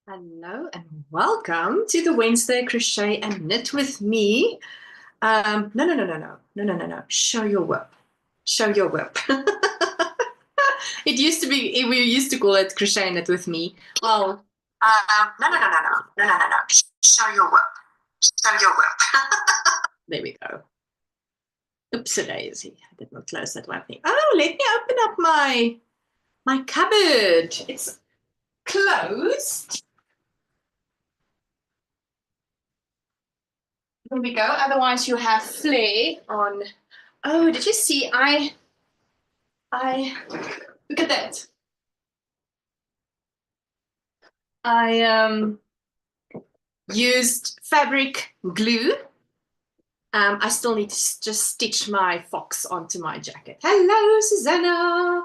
Hello and welcome to the Wednesday Crochet and Knit with me. No. Show your whip. Show your whip. It used to be, we used to call it Crochet and Knit with me. Well, no. Show your whip. Show your whip. There we go. Oops-a-daisy. I did not close that one thing. Oh, let me open up my cupboard. It's closed. There we go. Otherwise, you have flare on. Oh, did you see? I look at that. I used fabric glue. I still need to just stitch my fox onto my jacket. Hello, Susanna.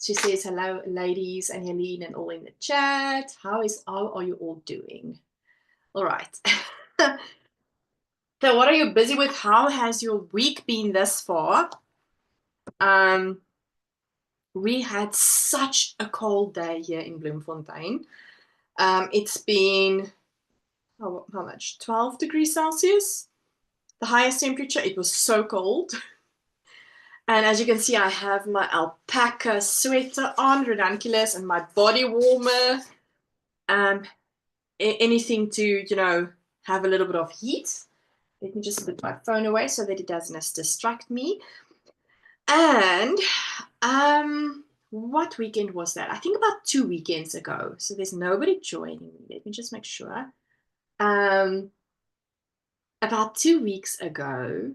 She says hello, ladies, and Jalene, and all in the chat. How are you all doing? All right. So what are you busy with? How has your week been thus far? We had such a cold day here in Bloemfontein. It's been, how much? 12 degrees Celsius. The highest temperature. It was so cold. And as you can see, I have my alpaca sweater on, ridiculous, and my body warmer. Anything to, have a little bit of heat. Let me just put my phone away so that it doesn't distract me. And what weekend was that? I think about 2 weekends ago. So there's nobody joining me. Let me just make sure. About 2 weeks ago,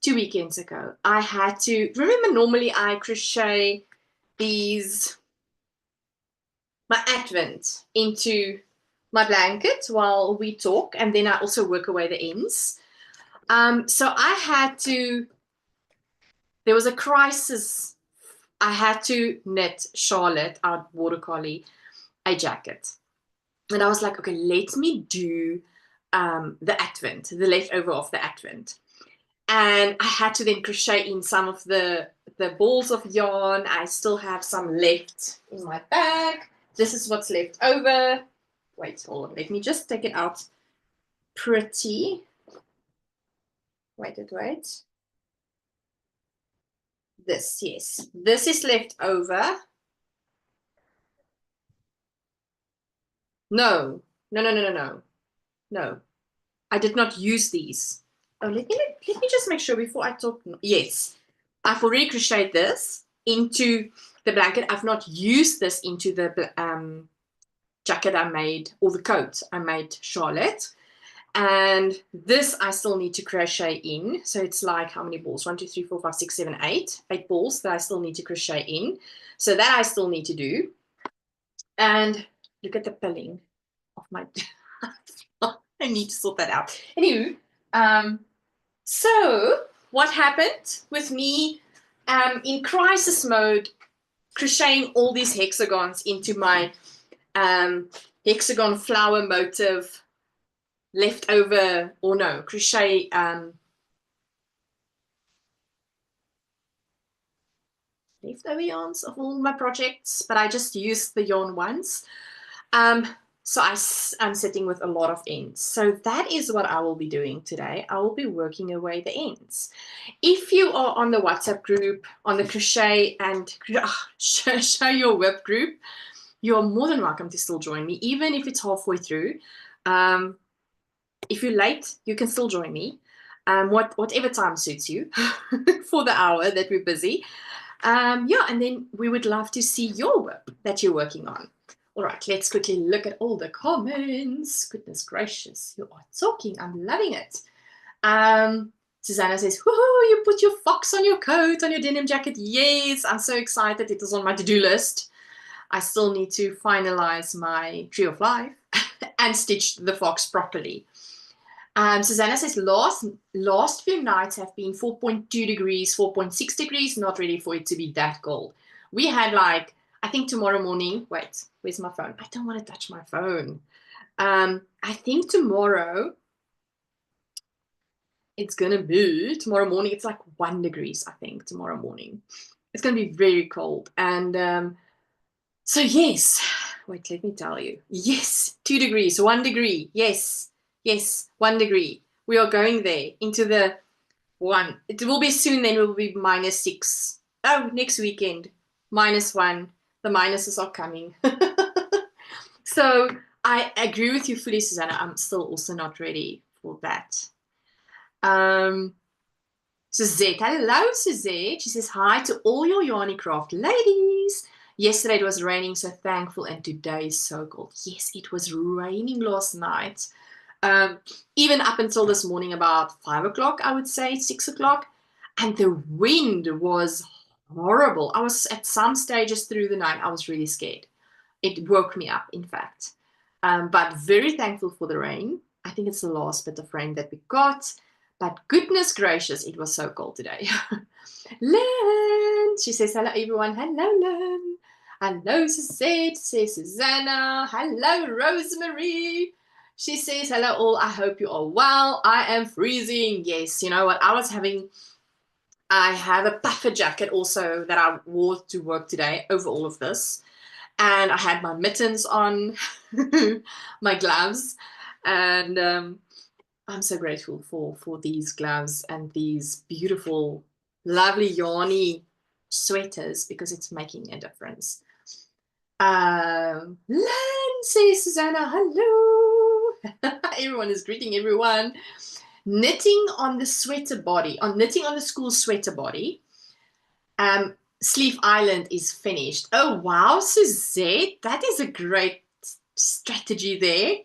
2 weekends ago, I had to, remember normally I crochet my advent into my blanket while we talk, and then I also work away the ends. So I had to, there was a crisis. I had to knit Charlotte, our border collie, a jacket. And I was like, okay, let me do the advent, the leftover of the advent. And I had to then crochet in some of the balls of yarn. I still have some left in my bag. This is what's left over. Wait, hold on. Let me just take it out pretty. Wait. This, yes. This is left over. No. I did not use these. Oh, let me just make sure before I talk. Yes. I've already crocheted this into the blanket. I've not used this into the jacket I made, or the coat I made Charlotte. And this I still need to crochet in. So it's like how many balls? 1, 2, 3, 4, 5, 6, 7, 8. 8 balls that I still need to crochet in. So that I still need to do. And look at the pilling of my I need to sort that out. Anyway, so what happened with me in crisis mode, crocheting all these hexagons into my hexagon flower motif leftover, or no, crochet leftover yarns of all my projects, but I just used the yarn once. So I'm sitting with a lot of ends. So that is what I will be doing today. I will be working away the ends. If you are on the WhatsApp group, on the crochet and show your whip group, you're more than welcome to still join me, even if it's halfway through. If you're late, you can still join me. Whatever time suits you for the hour that we're busy. Yeah, and then we would love to see your whip that you're working on. All right, let's quickly look at all the comments. Goodness gracious, you are talking. I'm loving it. Susanna says, woohoo, you put your fox on your coat, on your denim jacket. Yes, I'm so excited. It was on my to-do list. I still need to finalize my Tree of Life and stitch the fox properly. Susanna says, last few nights have been 4.2 degrees, 4.6 degrees, not ready for it to be that cold. We had like, I think tomorrow morning, wait, where's my phone? I don't want to touch my phone. I think tomorrow, it's going to be, tomorrow morning, it's like 1 degrees, I think, tomorrow morning. It's going to be very cold. And so yes, wait, let me tell you. Yes, 2 degrees, 1 degree. Yes, yes, 1 degree. We are going there into the 1. It will be soon, then it will be -6. Oh, next weekend, -1. The minuses are coming. So I agree with you fully, Susanna. I'm still also not ready for that. Suzette, hello, Suzette. She says hi to all your yarny craft ladies. Yesterday it was raining, so thankful, and today is so cold. Yes, it was raining last night. Even up until this morning about 5 o'clock, I would say, 6 o'clock. And the wind was horrible. I was at some stages through the night, I was really scared. It woke me up, in fact. But very thankful for the rain. I think it's the last bit of rain that we got. But goodness gracious, it was so cold today. Len, she says, hello everyone. Hello, Len. Hello, Suzette, says Susanna. Hello, Rosemary. She says, hello all. I hope you are well. I am freezing. Yes, you know what? I have a puffer jacket also that I wore to work today over all of this. And I had my mittens on, my gloves. And I'm so grateful for these gloves and these beautiful, lovely yarny sweaters because it's making a difference. Len, says Susanna, hello. Everyone is greeting everyone. Knitting on the sweater body, knitting on the school sweater body. Sleeve Island is finished. Oh, wow, Suzette, that is a great strategy there.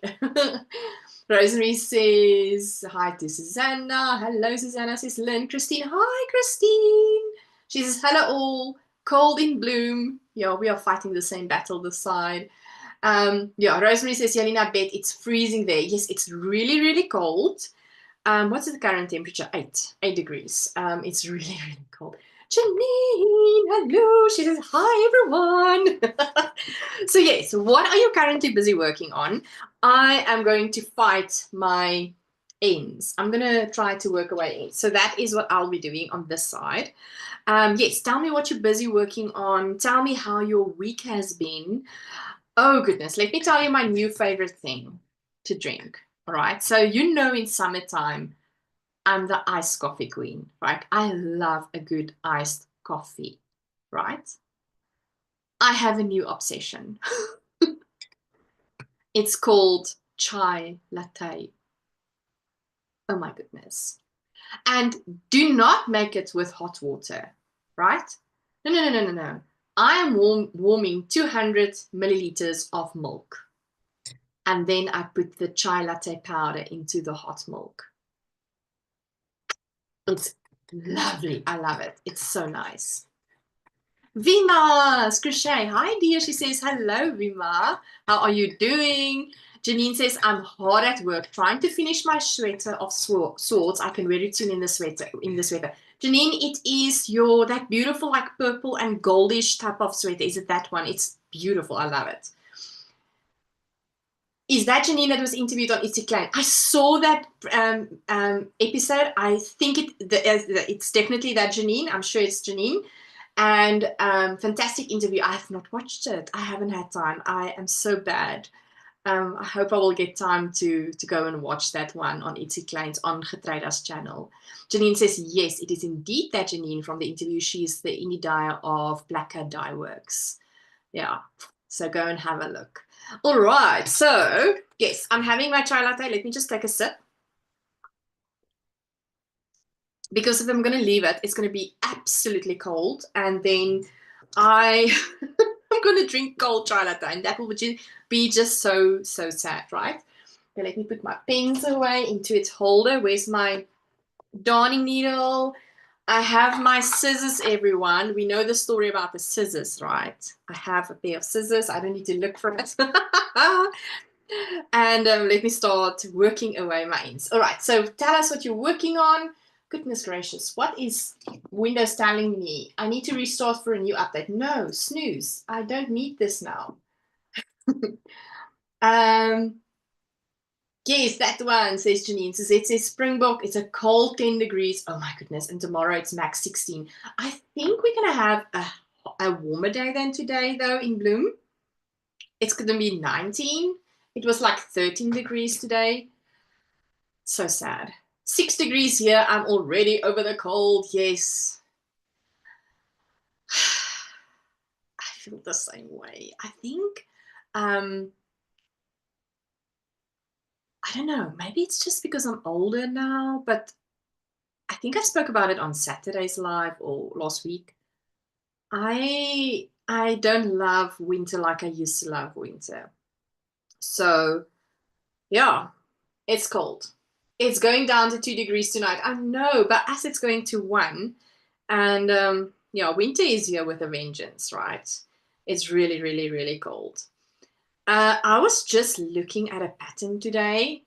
Rosemary says, hi to Susanna. Hello, Susanna, says Lynn. Christine, hi, Christine. She says, hello all. Cold in bloom. Yeah, we are fighting the same battle this side. Yeah, Rosemary says, Jalene, I bet it's freezing there. Yes, it's really, really cold. What's the current temperature? 8 degrees. It's really, really cold. Janine, hello. She says, hi, everyone. So yes, what are you currently busy working on? I am going to fight my ends. I'm going to try to work away ends. So that is what I'll be doing on this side. Yes, tell me what you're busy working on. Tell me how your week has been. Oh, goodness. Let me tell you my new favorite thing to drink. All right. So, you know, in summertime, I'm the iced coffee queen, right? I love a good iced coffee, right? I have a new obsession. It's called chai latte. Oh my goodness. And do not make it with hot water, right? No, no, no, no, no, no. I am warming 200 milliliters of milk. And then I put the chai latte powder into the hot milk. It's lovely. I love it. It's so nice. Vima Crochet. Hi, dear. She says, hello, Vima. How are you doing? Janine says, I'm hard at work trying to finish my sweater of swords. I can wear it soon in the sweater. Janine, it is that beautiful like purple and goldish type of sweater. Is it that one? It's beautiful. I love it. Is that Janine that was interviewed on It's Klein? I saw that episode. I think it's definitely that Janine. I'm sure it's Janine. And fantastic interview. I have not watched it. I haven't had time. I am so bad. I hope I will get time to go and watch that one on It's Klein's on Getreida's channel. Janine says, yes, it is indeed that Janine from the interview. She's the indie dyer of Black Cat Dye Works. Yeah, so go and have a look. All right, so yes, I'm having my chai latte. Let me just take a sip. Because if I'm going to leave it, it's going to be absolutely cold. And then I'm going to drink cold chai latte. And that will be just so, so sad, right? Okay, let me put my pens away into its holder. Where's my darning needle? I have my scissors, everyone. We know the story about the scissors, right? I have a pair of scissors. I don't need to look for it. And let me start working away my ends. All right, so tell us what you're working on. Goodness gracious, what is Windows telling me? I need to restart for a new update. No, snooze. I don't need this now. Yes, that one, says Janine. So it says Springbok. It's a cold 10 degrees. Oh my goodness. And tomorrow it's max 16. I think we're going to have a warmer day than today, though, in Bloom. It's going to be 19. It was like 13 degrees today. So sad. 6 degrees here. I'm already over the cold. Yes. I feel the same way. I think, I don't know, maybe it's just because I'm older now, but I think I spoke about it on Saturday's live or last week. I don't love winter like I used to love winter. So yeah, it's cold. It's going down to 2 degrees tonight. I know, but as it's going to 1, and yeah, winter is here with a vengeance, right? It's really, really, really cold. I was just looking at a pattern today,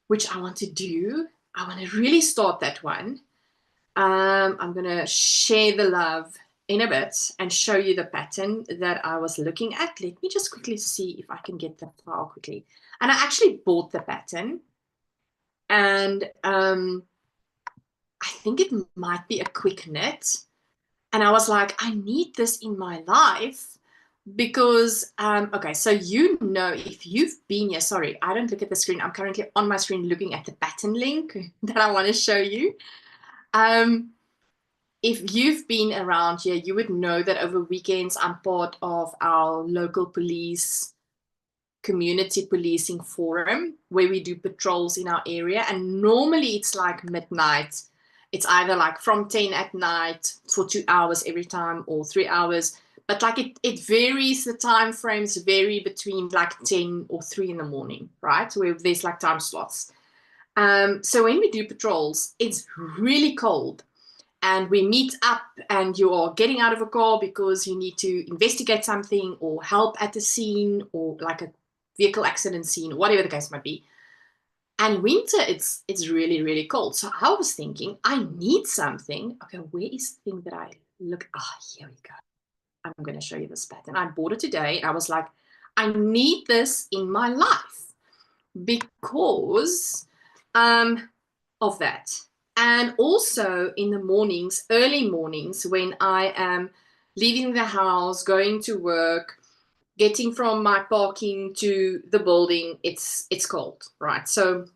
which I want to do. I want to really start that one. I'm going to share the love in a bit and show you the pattern that I was looking at. Let me just quickly see if I can get the file quickly. And I actually bought the pattern. And I think it might be a quick knit. And I was like, I need this in my life because, okay, so you know, if you've been here, sorry, I don't look at the screen. I'm currently on my screen looking at the pattern link that I want to show you. If you've been around here, you would know that over weekends, I'm part of our local police community policing forum where we do patrols in our area. And normally it's like midnight. It's either like from 10 at night for 2 hours every time or 3 hours. But like it varies, the time frames vary between like 10 or 3 in the morning, right? Where there's like time slots. So when we do patrols, it's really cold. And we meet up and you are getting out of a car because you need to investigate something or help at the scene or like a vehicle accident scene, whatever the case might be. And winter, it's really, really cold. So I was thinking, I need something. Okay, where is the thing that I look? Ah, here we go. I'm going to show you this pattern. I bought it today. And I was like, I need this in my life because of that. And also in the mornings, early mornings, when I am leaving the house, going to work, getting from my parking to the building, it's cold, right? So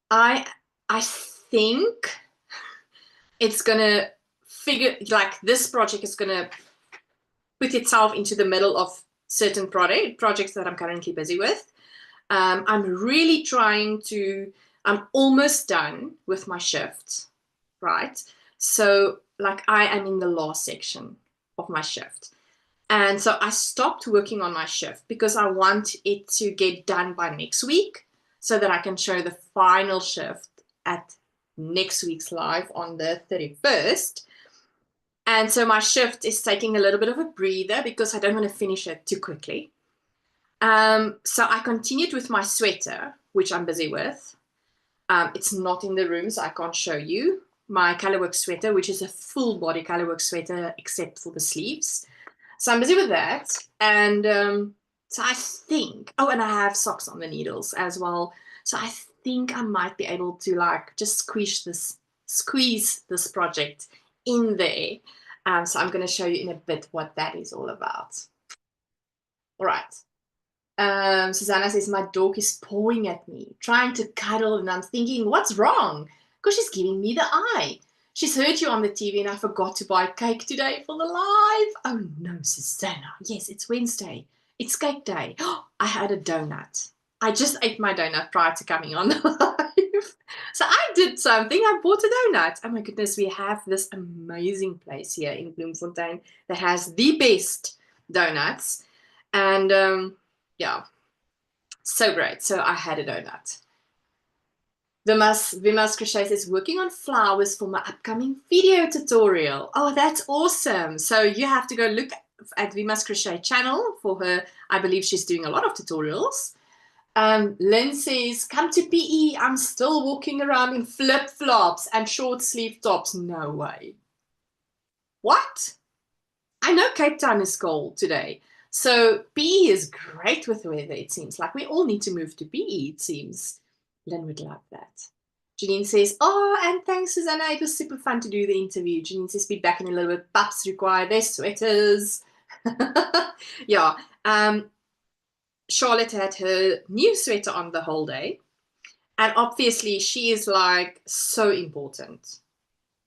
I think it's gonna figure, like this project is gonna put itself into the middle of certain projects that I'm currently busy with. I'm really trying to, I'm almost done with my shift, right? So like I am in the last section of my shift. And so I stopped working on my shift because I want it to get done by next week so that I can show the final shift at next week's live on the 31st. And so my shift is taking a little bit of a breather because I don't want to finish it too quickly. So I continued with my sweater, which I'm busy with. It's not in the room, so I can't show you. My colorwork sweater, which is a full body colorwork sweater except for the sleeves. So I'm busy with that. And so I think, oh, and I have socks on the needles as well. So I think I might be able to like just squeeze this project in there. So I'm going to show you in a bit what that is all about. All right. Susanna says, my dog is pawing at me, trying to cuddle, and I'm thinking, what's wrong? Because she's giving me the eye. She's heard you on the TV and I forgot to buy cake today for the live. Oh no, Susanna. Yes, it's Wednesday. It's cake day. I had a donut. I just ate my donut prior to coming on the live. So I did something. I bought a donut. Oh my goodness, we have this amazing place here in Bloemfontein that has the best donuts. And yeah, so great. So I had a donut. Vimas Crochet is working on flowers for my upcoming video tutorial. Oh, that's awesome. So you have to go look at Vimas Crochet channel for her. I believe she's doing a lot of tutorials. Lynn says, come to PE. I'm still walking around in flip-flops and short sleeve tops. No way. What? I know Cape Town is cold today. So PE is great with the weather, it seems. Like we all need to move to PE, it seems. Lynn would love that. Janine says, oh, and thanks, Susanna. It was super fun to do the interview. Janine says, be back in a little bit. Pups require their sweaters. Yeah. Charlotte had her new sweater on the whole day. And obviously she is like so important.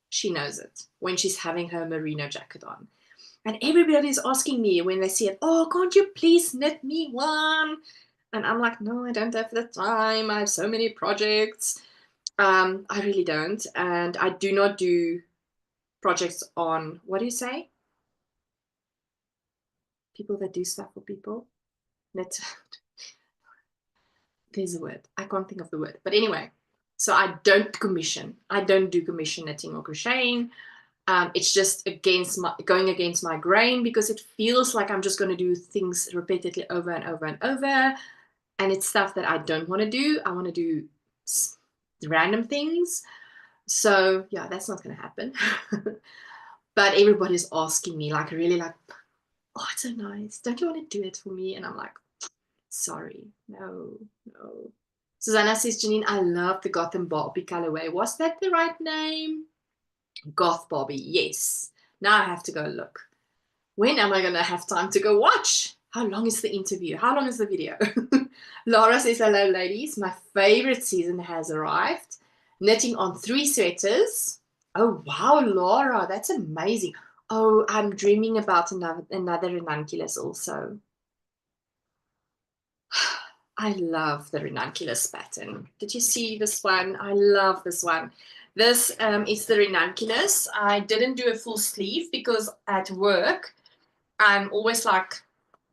She knows it when she's having her merino jacket on. And everybody's asking me when they see it, oh, can't you please knit me one? And I'm like, no, I don't have the time. I have so many projects. I really don't. And I do not do projects on, what do you say? People that do stuff for people. Knit. There's a word. I can't think of the word. But anyway, so I don't commission. I don't do commission knitting or crocheting. It's just going against my grain because it feels like I'm just going to do things repeatedly over and over and over. And it's stuff that I don't want to do. I want to do random things. So yeah, that's not going to happen. But everybody's asking me like really like, oh, it's so nice. Don't you want to do it for me? And I'm like, sorry, no. Susanna says, Janine, I love the Gotham Barbie colorway. Was that the right name? Goth Barbie, yes. Now I have to go look. When am I going to have time to go watch? How long is the interview? How long is the video? Laura says, hello, ladies. My favorite season has arrived. Knitting on 3 sweaters. Oh, wow, Laura, that's amazing. Oh, I'm dreaming about another ranunculus also. I love the ranunculus pattern. Did you see this one? I love this one. This is the ranunculus. I didn't do a full sleeve because at work, I'm always like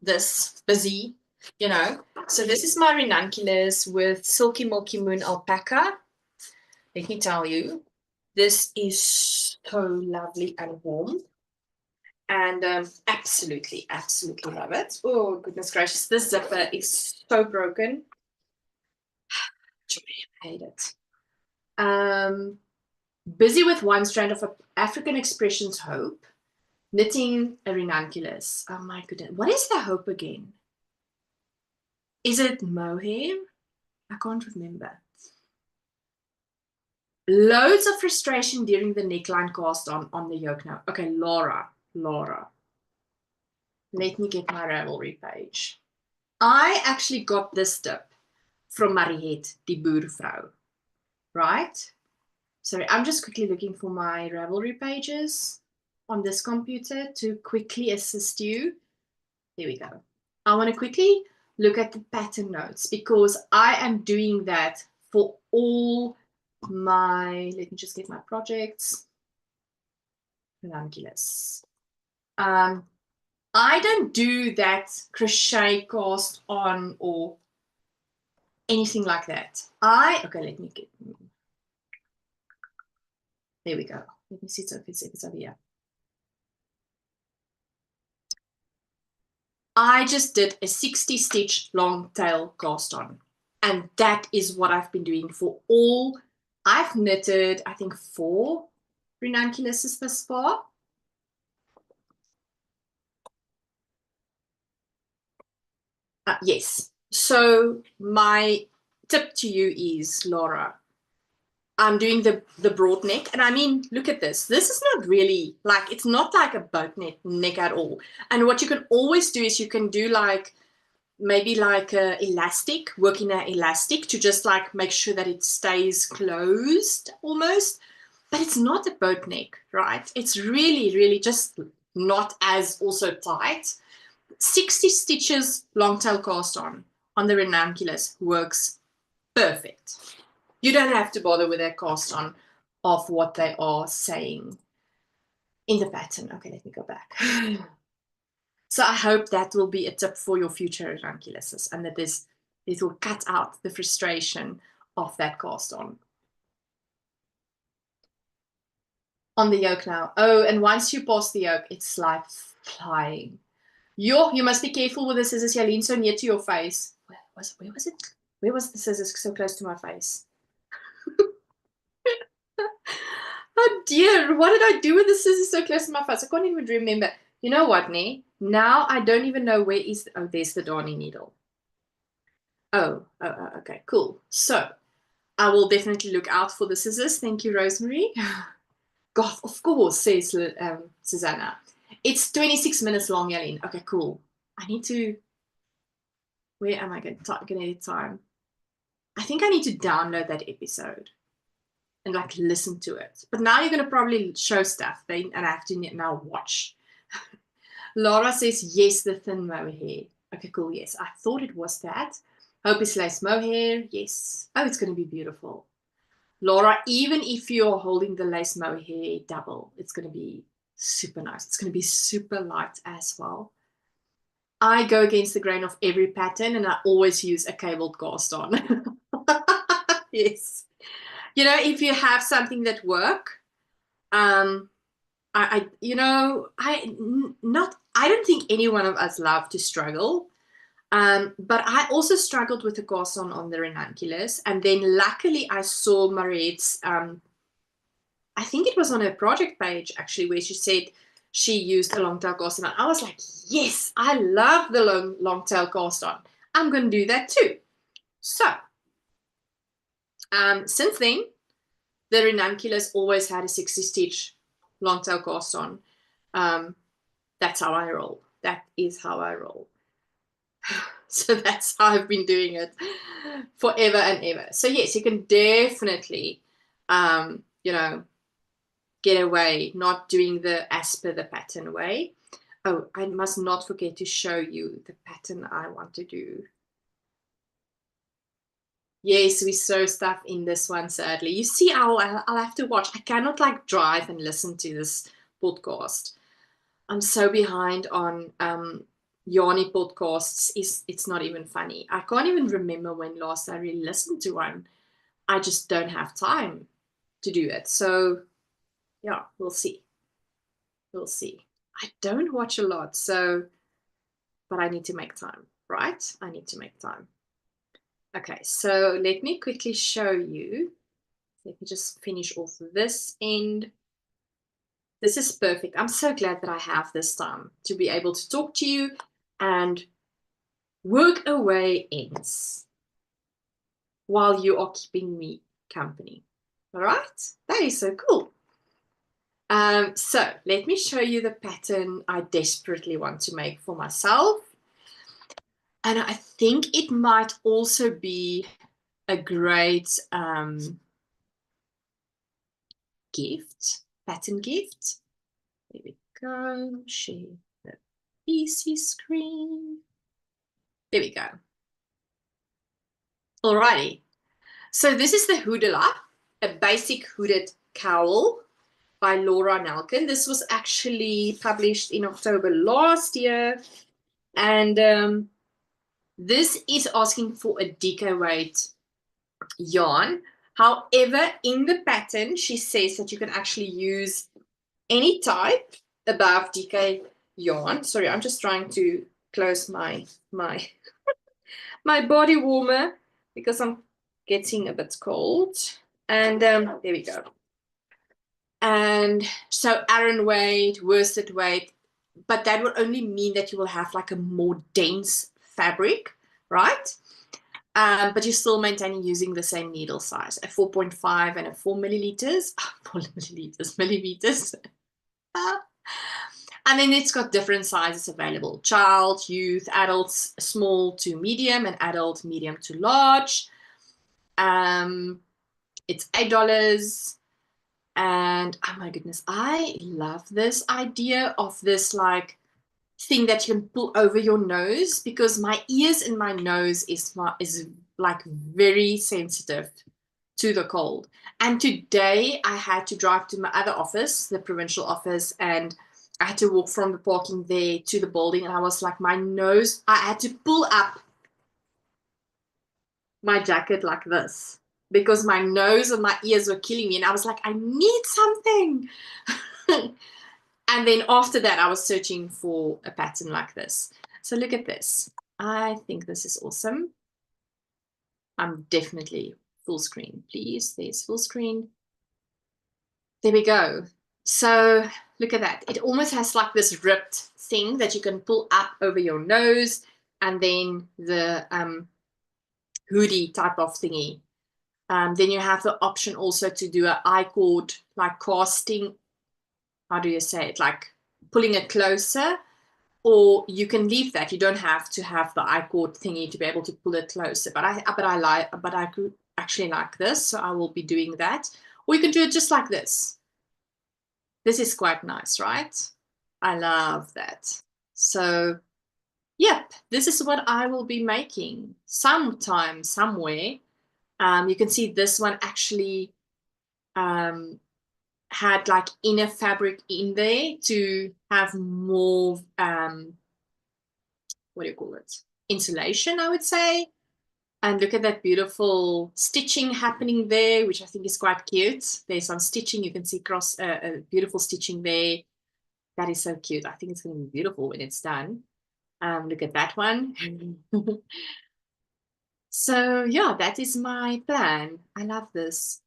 this, busy, you know. So this is my ranunculus with Silky Milky Moon alpaca. Let me tell you, this is so lovely and warm. And absolutely love it. Oh, goodness gracious. This zipper is so broken. I hate it. Busy with one strand of African Expressions Hope. Knitting a ranunculus. Oh my goodness. What is the hope again? Is it mohair? I can't remember. Loads of frustration during the neckline cast on the yoke now. Okay, Laura. Let me get my Ravelry page. I actually got this tip from Mariette, die boervrou. Right? Sorry, I'm just quickly looking for my Ravelry pages on this computer to quickly assist you. There we go. I want to quickly look at the pattern notes because I am doing that for all my, let me just get my projects. Ranunculus. I don't do that crochet cast on or anything like that. Okay, let me get, there we go. Let me see if it's over here. I just did a 60 stitch long tail cast on. And that is what I've been doing for all. I've knitted, I think, 4 ranunculuses thus far. Yes. So my tip to you is, Laura, I'm doing the broad neck. And I mean, look at this. This is not really like, it's not like a boat neck at all. And what you can always do is you can do like, maybe like a elastic, working an elastic to just like make sure that it stays closed almost. But it's not a boat neck, right? It's really just not as also tight. 60 stitches long tail cast on the ranunculus works perfect. You don't have to bother with that cast on of what they are saying in the pattern. Okay, let me go back. So I hope that will be a tip for your future ranunculuses and that it will cut out the frustration of that cast on. On the yoke now. Oh, and once you pass the yoke, it's like flying. You must be careful with the scissors, Jalene, so near to your face. Where was it? Where was the scissors so close to my face? Oh dear, what did I do with the scissors so close to my face? I can't even remember. You know what, Nee? Now I don't even know where is, oh, there's the darning needle. Oh, okay, cool. So I will definitely look out for the scissors. Thank you, Rosemary. God, of course, says Susanna. It's 26 minutes long, Jalene. Okay, cool. I need to, where am I going to get time? I think I need to download that episode and like listen to it. But now you're going to probably show stuff and I have to now watch. Laura says, yes, the thin mohair. Okay, cool. Yes, I thought it was that. Hope it's lace mohair. Yes. Oh, it's going to be beautiful. Laura, even if you're holding the lace mohair double, it's going to be super nice. It's going to be super light as well. I go against the grain of every pattern and I always use a cabled cast on. Yes. You know, if you have something that work, I don't think any one of us love to struggle. But I also struggled with the cast on the ranunculus. And then luckily I saw Mariette's, I think it was on her project page actually, where she said she used a long tail cast on. I was like, yes, I love the long tail cast on. I'm going to do that too. So, since then, the ranunculus always had a 60 stitch long tail cast on. That's how I roll. That is how I roll. So that's how I've been doing it forever and ever. So yes, you can definitely, you know, get away not doing the as per the pattern way. Oh, I must not forget to show you the pattern I want to do. Yes, we sew stuff in this one, sadly. You see, I'll have to watch. I cannot like drive and listen to this podcast. I'm so behind on Yarny podcasts. It's not even funny. I can't even remember when last I really listened to one. I just don't have time to do it. So yeah, we'll see. We'll see. I don't watch a lot, so, but I need to make time, right? I need to make time. Okay, so let me quickly show you. Let me just finish off this end. This is perfect. I'm so glad that I have this time to be able to talk to you and work away ends while you are keeping me company. All right, that is so cool. So let me show you the pattern I desperately want to make for myself. And I think it might also be a great gift, pattern gift. There we go, share the PC screen. There we go. Alrighty. So this is the Hoodala, a basic hooded cowl by Laura Nelken. This was actually published in October last year. And this is asking for a deco weight yarn. However, in the pattern, she says that you can actually use any type above DK yarn. Sorry, I'm just trying to close my body warmer because I'm getting a bit cold. And there we go. And so Aran weight, worsted weight, but that will only mean that you will have like a more dense fabric, right? But you're still maintaining using the same needle size, a 4.5 and a 4 milliliters, 4 millimeters. And then it's got different sizes available: child, youth, adults, small to medium, and adult, medium to large. It's $8. And oh my goodness, I love this idea of this like thing that you can pull over your nose, because my ears and my nose is like very sensitive to the cold. And today I had to drive to my other office, the provincial office, and I had to walk from the parking there to the building, and I was like, my nose, I had to pull up my jacket like this because my nose and my ears were killing me. And I was like, I need something. And then after that, I was searching for a pattern like this. So look at this. I think this is awesome. I'm definitely full screen, please. There's full screen. There we go. So look at that. It almost has like this ripped thing that you can pull up over your nose, and then the hoodie type of thingy. Then you have the option also to do an I-cord, like casting, how do you say it? Like pulling it closer, or you can leave that. You don't have to have the I-cord thingy to be able to pull it closer. But I actually like this, so I will be doing that. Or you can do it just like this. This is quite nice, right? I love that. So, yep, this is what I will be making sometime, somewhere. You can see this one actually had like inner fabric in there to have more, what do you call it? Insulation, I would say. And look at that beautiful stitching happening there, which I think is quite cute. There's some stitching. You can see beautiful stitching there. That is so cute. I think it's going to be beautiful when it's done. Look at that one. So yeah, that is my plan. I love this.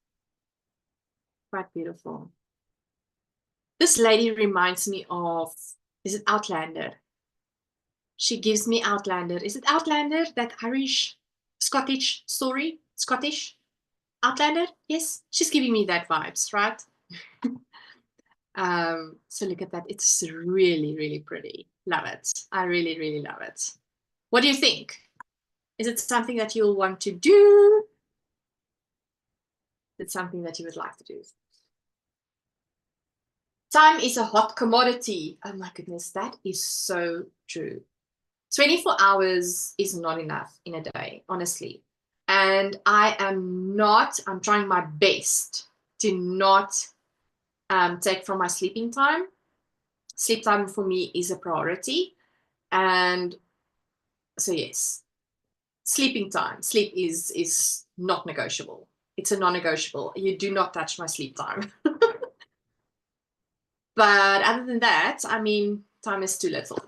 Quite beautiful. This lady reminds me of, is it Outlander? She gives me Outlander. Is it Outlander? That Irish, Scottish story? Scottish? Outlander? Yes, she's giving me that vibes, right? So look at that. It's really, really pretty. Love it. I really, really love it. What do you think? Is it something that you'll want to do? It's something that you would like to do. Time is a hot commodity. Oh my goodness, that is so true. 24 hours is not enough in a day, honestly. And I'm trying my best to not take from my sleeping time. Sleep time for me is a priority. And so yes, sleeping time. Sleep is not negotiable. It's a non-negotiable. You do not touch my sleep time. But other than that, I mean, time is too little.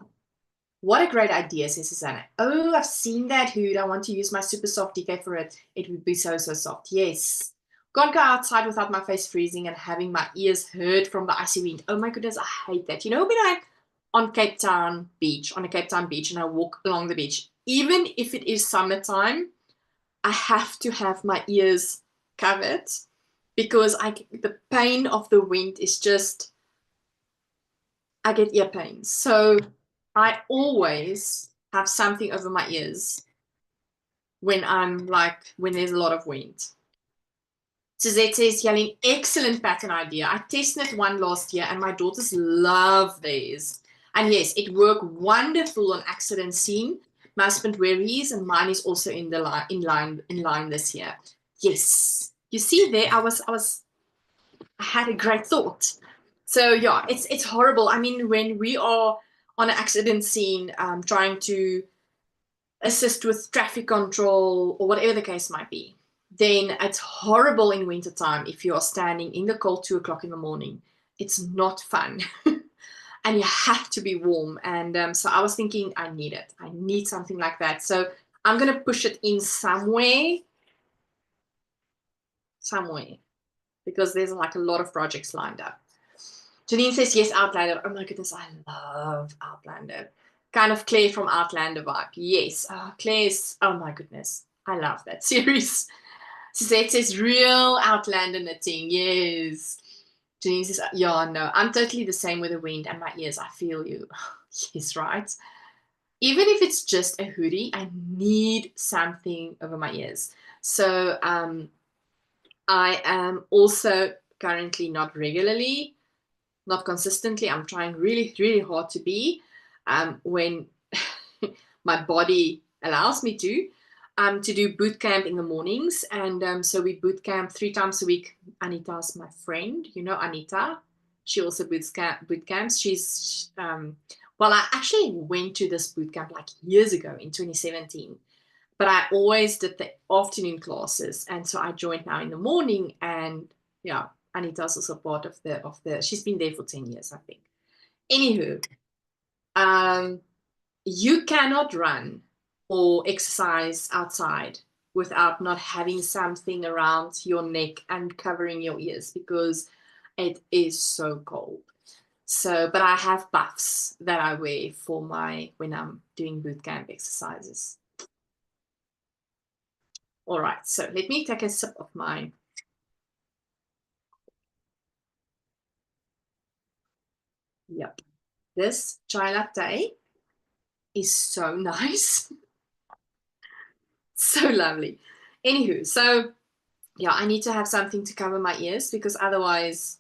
What a great idea, says Susanna. Oh, I've seen that hood. I want to use my super soft DK for it. It would be so, so soft. Yes. Can't go outside without my face freezing and having my ears hurt from the icy wind. Oh my goodness, I hate that. You know, when I'm on a Cape Town beach, and I walk along the beach, even if it is summertime, I have to have my ears covered because the pain of the wind is just, I get ear pains. So I always have something over my ears when when there's a lot of wind. Suzette says, Jalene, excellent pattern idea. I tested one last year and my daughters love these. And yes, it worked wonderful on Accident Scene. My husband wears his and mine is also in line this year. Yes. You see there, I had a great thought. So yeah, it's horrible. I mean, when we are on an accident scene, trying to assist with traffic control or whatever the case might be, then it's horrible in wintertime if you are standing in the cold 2 o'clock in the morning. It's not fun. And you have to be warm. And so I was thinking, I need it. I need something like that. So I'm going to push it in somewhere, because there's like a lot of projects lined up. Janine says, yes, Outlander. Oh my goodness, I love Outlander. Kind of Claire from Outlander vibe. Yes. Oh, Claire's, oh my goodness. I love that series. Suzette says, real Outlander knitting. Yes. Janine says, yeah, no, I'm totally the same with the wind and my ears. I feel you. Yes, right. Even if it's just a hoodie, I need something over my ears. So I am also currently not regularly, not consistently. I'm trying really, really hard to be when my body allows me to do boot camp in the mornings. And so we boot camp 3 times a week. Anita's my friend, you know Anita. She also boot camps. She's, well, I actually went to this boot camp like years ago in 2017. But I always did the afternoon classes. And so I joined now in the morning. And yeah, Anita's also part of she's been there for 10 years, I think. Anywho, you cannot run or exercise outside without not having something around your neck and covering your ears because it is so cold. So, but I have buffs that I wear when I'm doing boot camp exercises. All right, so let me take a sip of mine. Yep. This chai latte is so nice. So lovely. Anywho, so yeah, I need to have something to cover my ears because otherwise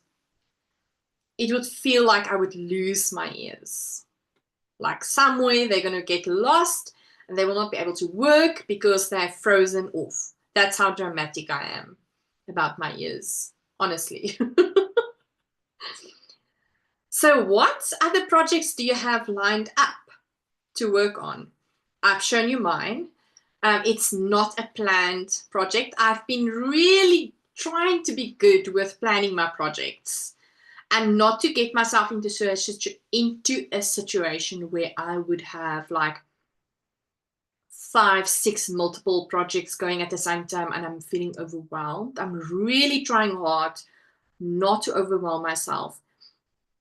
it would feel like I would lose my ears. Like somewhere they're going to get lost and they will not be able to work because they're frozen off. That's how dramatic I am about my ears, honestly. So what other projects do you have lined up to work on? I've shown you mine. It's not a planned project. I've been really trying to be good with planning my projects and not to get myself into a situation where I would have like 5, 6 multiple projects going at the same time and I'm feeling overwhelmed. I'm really trying hard not to overwhelm myself.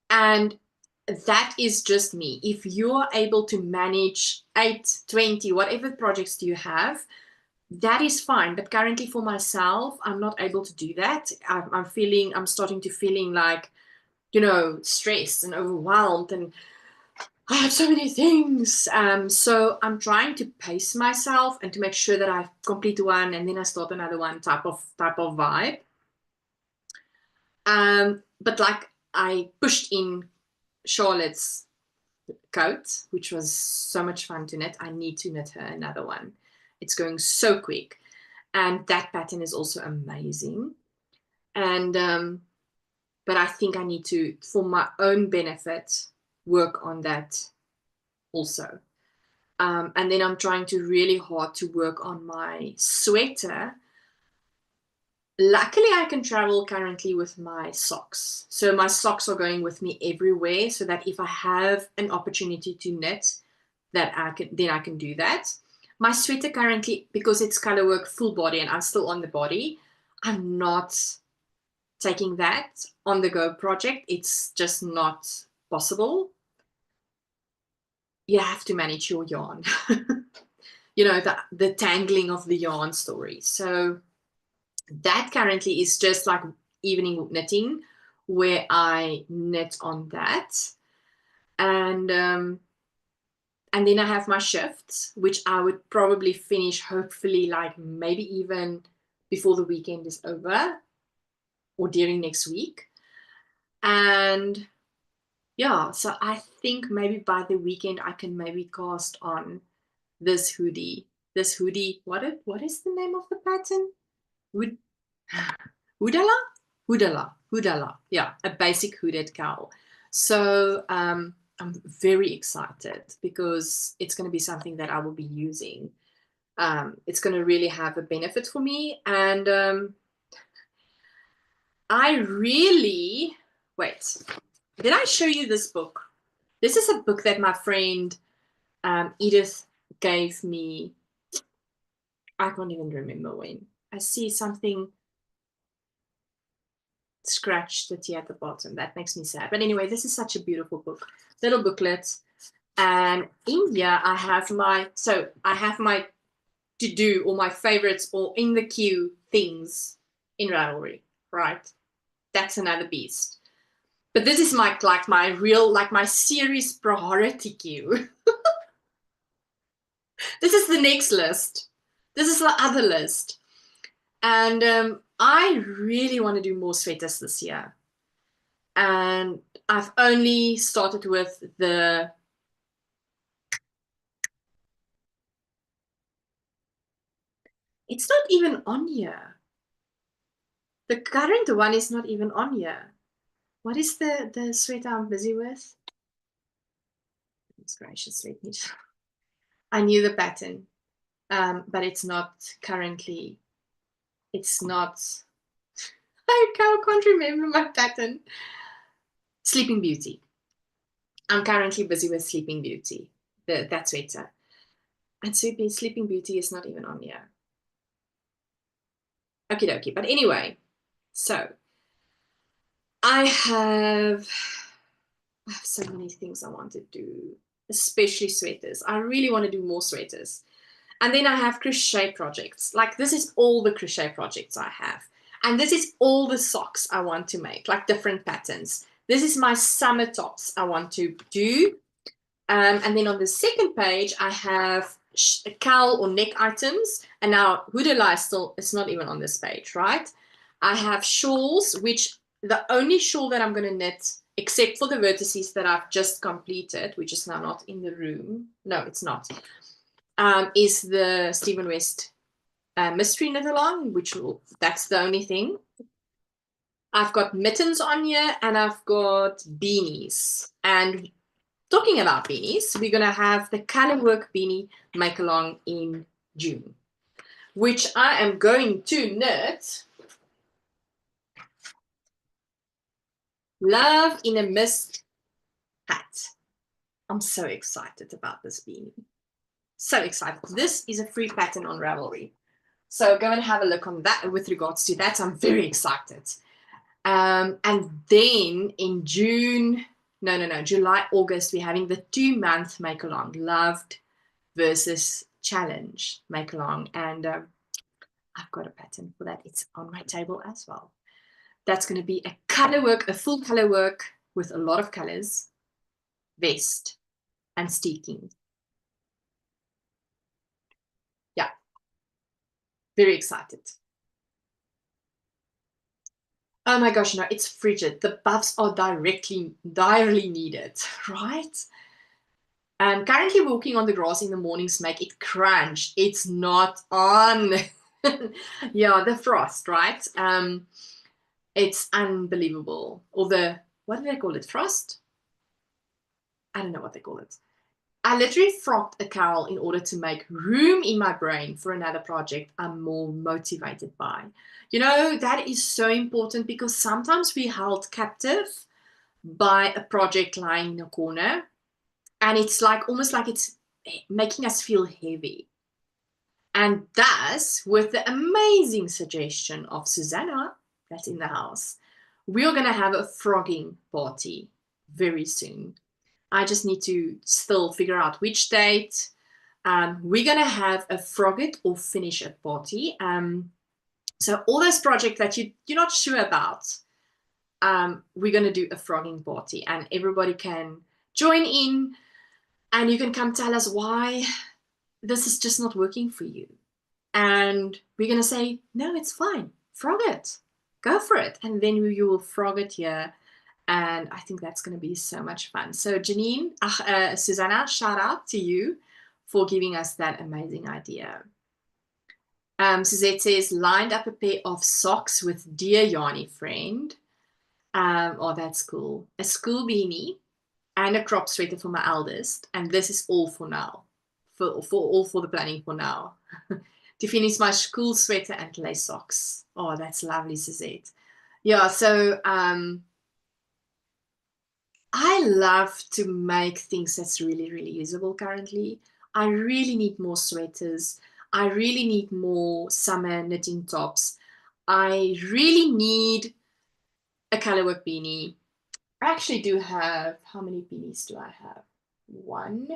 And that is just me. If you're able to manage 8, 20, whatever projects you have, that is fine. But currently for myself, I'm not able to do that. I'm starting to feeling like, stressed and overwhelmed and I have so many things. So I'm trying to pace myself and to make sure that I complete one and then I start another one type of vibe. But like I pushed in Charlotte's coat, which was so much fun to knit. I need to knit her another one. It's going so quick. And that pattern is also amazing. And but I think I need to, for my own benefit, work on that also. And then I'm trying to really hard to work on my sweater. Luckily, I can travel currently with my socks. So my socks are going with me everywhere so that if I have an opportunity to knit, then I can do that. My sweater currently, because it's color work full body and I'm still on the body, I'm not taking that on the go project. It's just not possible. You have to manage your yarn. The tangling of the yarn story. So that currently is just like evening knitting where I knit on that. And then I have my shifts, which I would probably finish hopefully like maybe even before the weekend is over or during next week. And yeah, so I think maybe by the weekend I can maybe cast on this hoodie. What is the name of the pattern? Hoodala? Hoodala. Yeah, a basic hooded cowl. So I'm very excited because it's going to be something that I will be using. It's going to really have a benefit for me. And wait, did I show you this book? This is a book that my friend Edith gave me. I can't even remember when. I see something scratched it here at the bottom. That makes me sad. But anyway, this is such a beautiful book. Little booklet. And in here I have my to-do or my favorites or in the queue things in Ravelry, right? That's another beast. But this is my my series priority queue. This is the next list. This is the other list. And I really want to do more sweaters this year. And I've only started with the it's not even on here. The current one is not even on here. What is the sweater I'm busy with? Goodness gracious, let me. I knew the pattern, but it's not currently. It's not. I can't remember my pattern. Sleeping Beauty. I'm currently busy with Sleeping Beauty. That sweater. And Sleeping Beauty is not even on here. Okie dokie. But anyway, so I have so many things I want to do, especially sweaters. I really want to do more sweaters. And then I have crochet projects. Like this is all the crochet projects I have. And this is all the socks I want to make, like different patterns. This is my summer tops I want to do. And then on the second page, I have cowl or neck items. And now hoodie still, it's not even on this page, right? I have shawls, which the only shawl that I'm going to knit, except for the vertices that I've just completed, which is now not in the room. No, it's not. Is the Stephen West mystery knit along, that's the only thing. I've got mittens on here and I've got beanies. And talking about beanies, we're going to have the color work beanie make along in June, which I am going to knit Love in a Mist hat. I'm so excited about this beanie. So excited. This is a free pattern on Ravelry. So go and have a look on that with regards to that. I'm very excited. And then in June, July, August, we're having the 2-month make along, Loved versus Challenge make along. And I've got a pattern for that. It's on my table as well. That's going to be a color work, a full color work with a lot of colors, vest and steeking. Yeah, very excited. Oh my gosh, no, it's frigid. The buffs are direly needed, right? Currently walking on the grass in the mornings make it crunch. It's not on. Yeah, the frost, right? It's unbelievable. Or what do they call it? Frost? I don't know what they call it. I literally frocked a cowl in order to make room in my brain for another project I'm more motivated by. You know, that is so important because sometimes we're held captive by a project lying in a corner. And it's like almost like it's making us feel heavy. And thus, with the amazing suggestion of Susanna, that's in the house, we're going to have a frogging party very soon. I just need to still figure out which date. We're going to have a frog it or finish it party. So all those projects that you're not sure about, we're going to do a frogging party and everybody can join in and you can come tell us why this is just not working for you. And we're going to say, no, it's fine. Frog it. Go for it. And then you will frog it here. And I think that's going to be so much fun. So Janine, Susanna, shout out to you for giving us that amazing idea. Suzette says, lined up a pair of socks with Dear Yarny Friend. Oh, that's cool. A school beanie and a crop sweater for my eldest. And this is all for now. For the planning for now. To finish my school sweater and lace socks. Oh, that's lovely, Suzette. Yeah, so I love to make things that's really, really usable currently. I really need more sweaters. I really need more summer knitting tops. I really need a colorwork beanie. I actually do have, how many beanies do I have? One.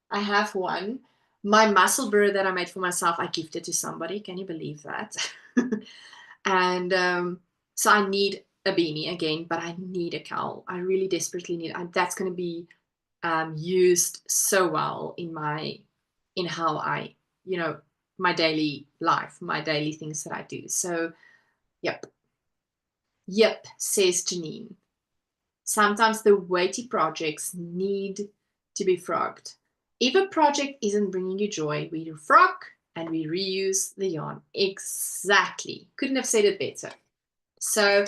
I have one. My muscle burr that I made for myself, I gifted to somebody. Can you believe that? And so I need a beanie again, but I need a cowl. I really desperately need it. That's going to be used so well in how I, my daily life, my daily things that I do. So, yep. Yep, says Janine. Sometimes the weighty projects need to be frogged. If a project isn't bringing you joy, we frog and we reuse the yarn. Exactly. Couldn't have said it better. So,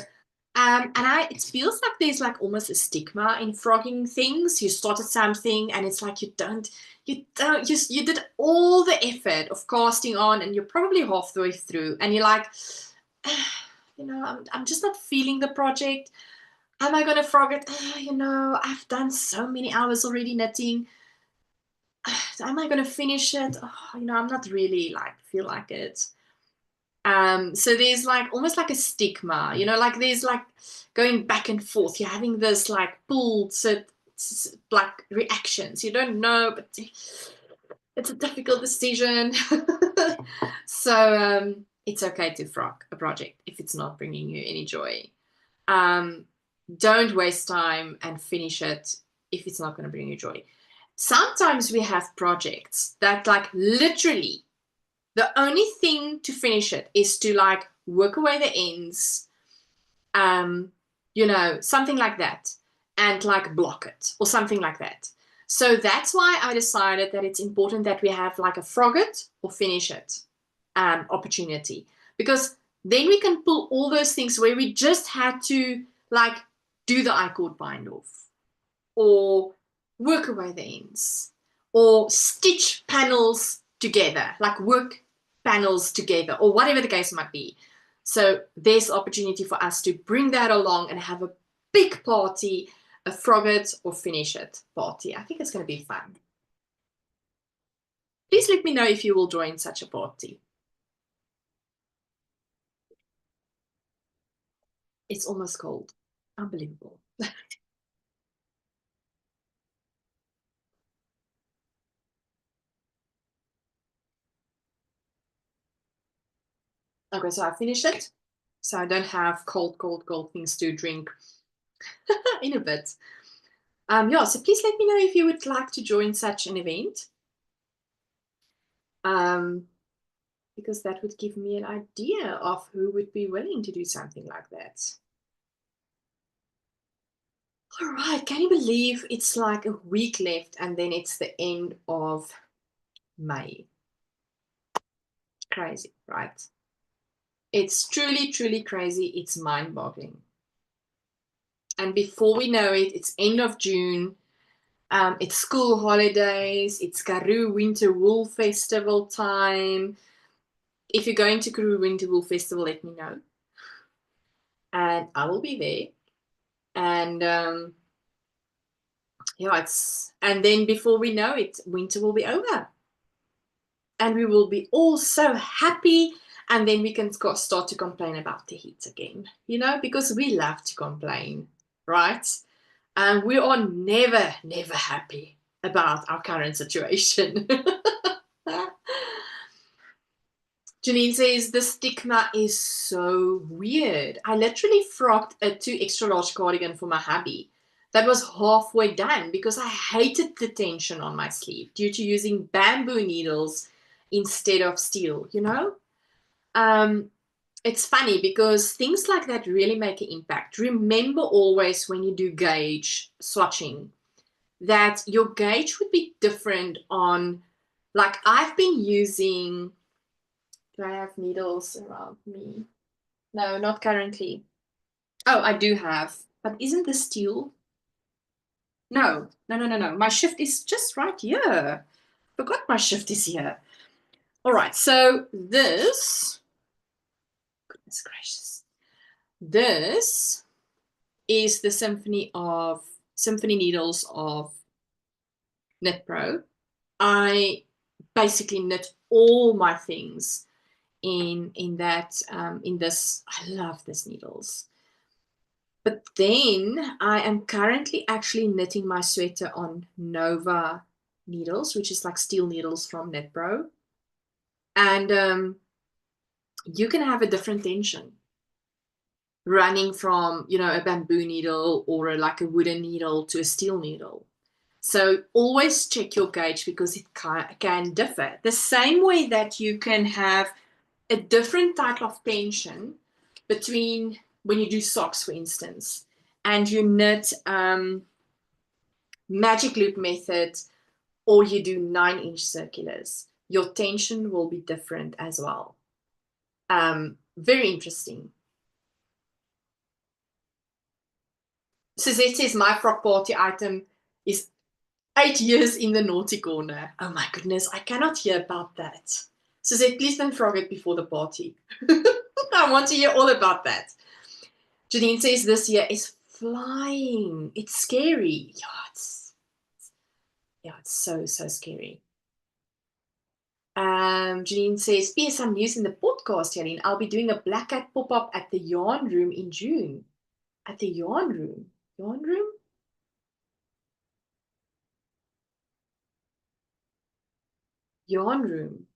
it feels like there's like almost a stigma in frogging things. You started something and it's like you did all the effort of casting on and you're probably halfway through and you're like, I'm just not feeling the project. Am I going to frog it? I've done so many hours already knitting. Am I going to finish it? I'm not really feel like it. So there's almost like a stigma, there's going back and forth. You're having this pulled reactions. You don't know, but it's a difficult decision. So it's okay to frog a project if it's not bringing you any joy. don't waste time and finish it if it's not going to bring you joy. Sometimes we have projects that like literally the only thing to finish it is to like work away the ends, you know, something like that, and like block it or something like that. So that's why I decided that it's important that we have like a frog it or finish it opportunity, because then we can pull all those things where we just had to like do the I-cord bind off or work away the ends or stitch panels together, like work panels together or whatever the case might be. So there's opportunity for us to bring that along and have a big party, a frog it or finish it party. I think it's going to be fun. Please let me know if you will join such a party. It's almost cold. Unbelievable. Okay, so I finished it. So I don't have cold things to drink in a bit. Yeah, so please let me know if you would like to join such an event. Because that would give me an idea of who would be willing to do something like that. All right, can you believe it's like a week left and then it's the end of May? Crazy, right? It's truly, truly crazy. It's mind-boggling. And before we know it, it's end of June. It's school holidays. It's Karoo Winter Wool Festival time. If you're going to Karoo Winter Wool Festival, let me know. And I will be there. And yeah, and then before we know it, winter will be over. And we will be all so happy. And then we can start to complain about the heat again, you know, because we love to complain, right? And we are never, never happy about our current situation. Janine says the stigma is so weird. I literally frocked a 2 extra large cardigan for my hubby that was halfway done because I hated the tension on my sleeve due to using bamboo needles instead of steel, you know? Um, it's funny because things like that really make an impact. Remember always when you do gauge swatching that your gauge would be different on, like I've been using, do I have needles around me? No, not currently. Oh, I do have, but isn't this steel? No, no, no, no, no. My shift is just right here. Forgot my shift is here. All right, so this, goodness gracious, this is the Symphony Needles of Knit Pro. I basically knit all my things in that in this. I love this needles. But then I am currently actually knitting my sweater on Nova needles, which is like steel needles from Knit Pro. And you can have a different tension running from, you know, a bamboo needle or like a wooden needle to a steel needle. So always check your gauge because it can differ. The same way that you can have a different type of tension between when you do socks, for instance, and you knit magic loop method or you do 9-inch circulars, your tension will be different as well. Very interesting. Suzette says my frock party item is 8 years in the naughty corner. Oh my goodness, I cannot hear about that. Suzette, please don't frog it before the party. I want to hear all about that. Janine says this year is flying. It's scary. It's so, so scary. Janine says, PS, I'm using the podcast, Jalene. I'll be doing a Black Cat pop-up at the Yarn Room in June. At the Yarn Room? Yarn Room? Yarn Room.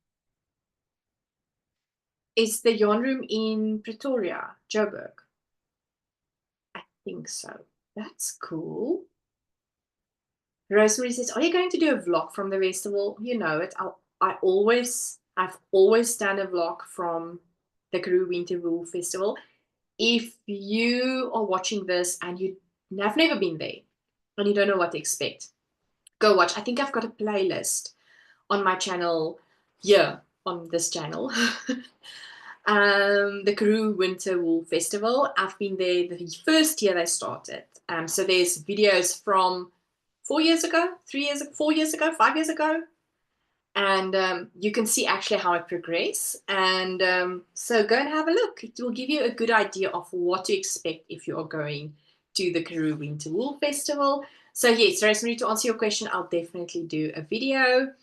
Is the Yarn Room in Pretoria, Joburg? think so. That's cool. Rosemary says, are you going to do a vlog from the festival? You know it. I've always done a vlog from the Karoo Winter Wool Festival. If you are watching this and you have never been there and you don't know what to expect, go watch. I think I've got a playlist on my channel here on this channel. The Karoo Winter Wool Festival. I've been there the first year they started. So there's videos from 4 years ago, 3 years ago, 4 years ago, 5 years ago. And you can see actually how it progresses. And so go and have a look. It will give you a good idea of what to expect if you are going to the Karoo Winter Wool Festival. So yes, Rosemary, to answer your question, I'll definitely do a video.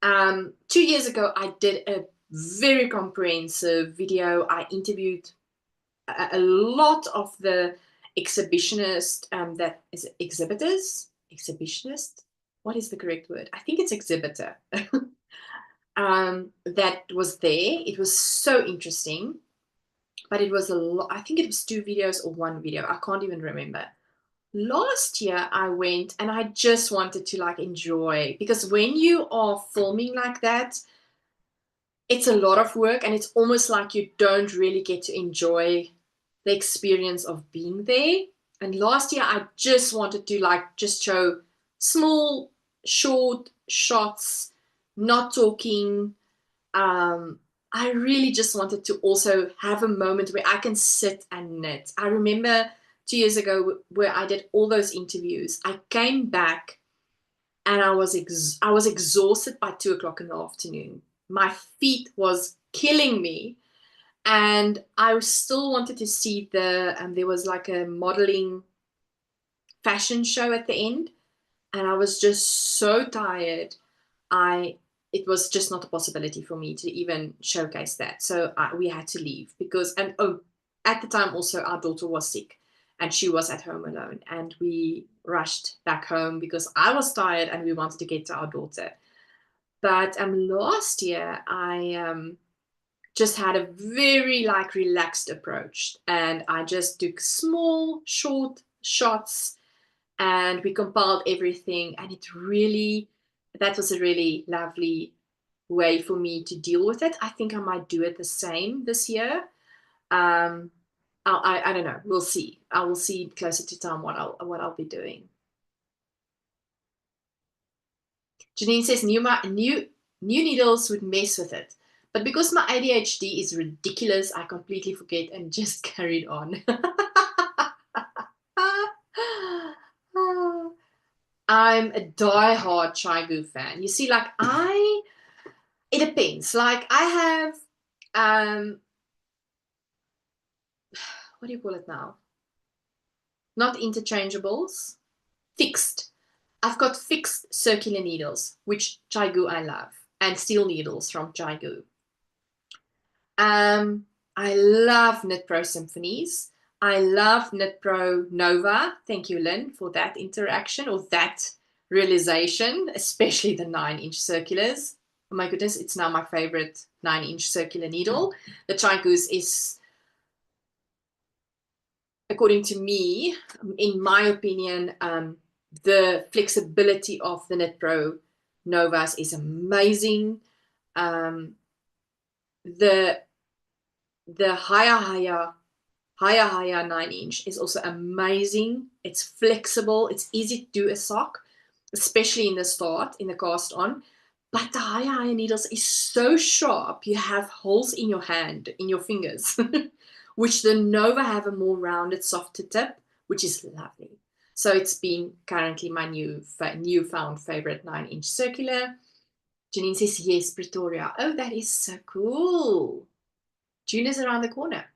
2 years ago, I did a very comprehensive video. I interviewed a lot of the exhibitionists, that is exhibitionist. What is the correct word? I think it's exhibitor. That was there. It was so interesting, but it was a lot. I think it was 2 videos or 1 video. I can't even remember. Last year I went and I just wanted to like enjoy, because when you are filming like that, it's a lot of work and it's almost like you don't really get to enjoy the experience of being there. And last year I just wanted to like just show small, short shots, not talking. I really just wanted to also have a moment where I can sit and knit. I remember 2 years ago where I did all those interviews. I came back and I was exhausted by 2 o'clock in the afternoon. My feet was killing me, and I still wanted to see there was like a modeling fashion show at the end, and I was just so tired. It was just not a possibility for me to even showcase that. So we had to leave because, and oh, at the time also our daughter was sick and she was at home alone, and we rushed back home because I was tired and we wanted to get to our daughter. But last year I just had a very like relaxed approach, and I just took small short shots and we compiled everything, and that was a really lovely way for me to deal with it. I think I might do it the same this year. I don't know. We'll see. I will see closer to time what I'll be doing. Janine says new needles would mess with it, but because my ADHD is ridiculous, I completely forget and just carried on. I'm a die-hard Chai fan. You see, like it depends. Like I have, what do you call it now? Not interchangeables, fixed. I've got fixed circular needles, which Chai I love, and steel needles from Chai. I love Knit Pro Symphonies. I love Knit Pro Nova. Thank you, Lynn, for that interaction or that realization, especially the 9-inch circulars. Oh my goodness, it's now my favorite 9-inch circular needle. The Chai is, according to me, in my opinion, the flexibility of the Knit Pro Novas is amazing. The higher 9-inch is also amazing. It's flexible. It's easy to do a sock, especially in the start, in the cast on. But the higher needles is so sharp. You have holes in your hand, in your fingers, which the Nova have a more rounded, softer tip, which is lovely. So it's been currently my newfound favorite 9-inch circular. Janine says, yes, Pretoria. Oh, that is so cool. June is around the corner.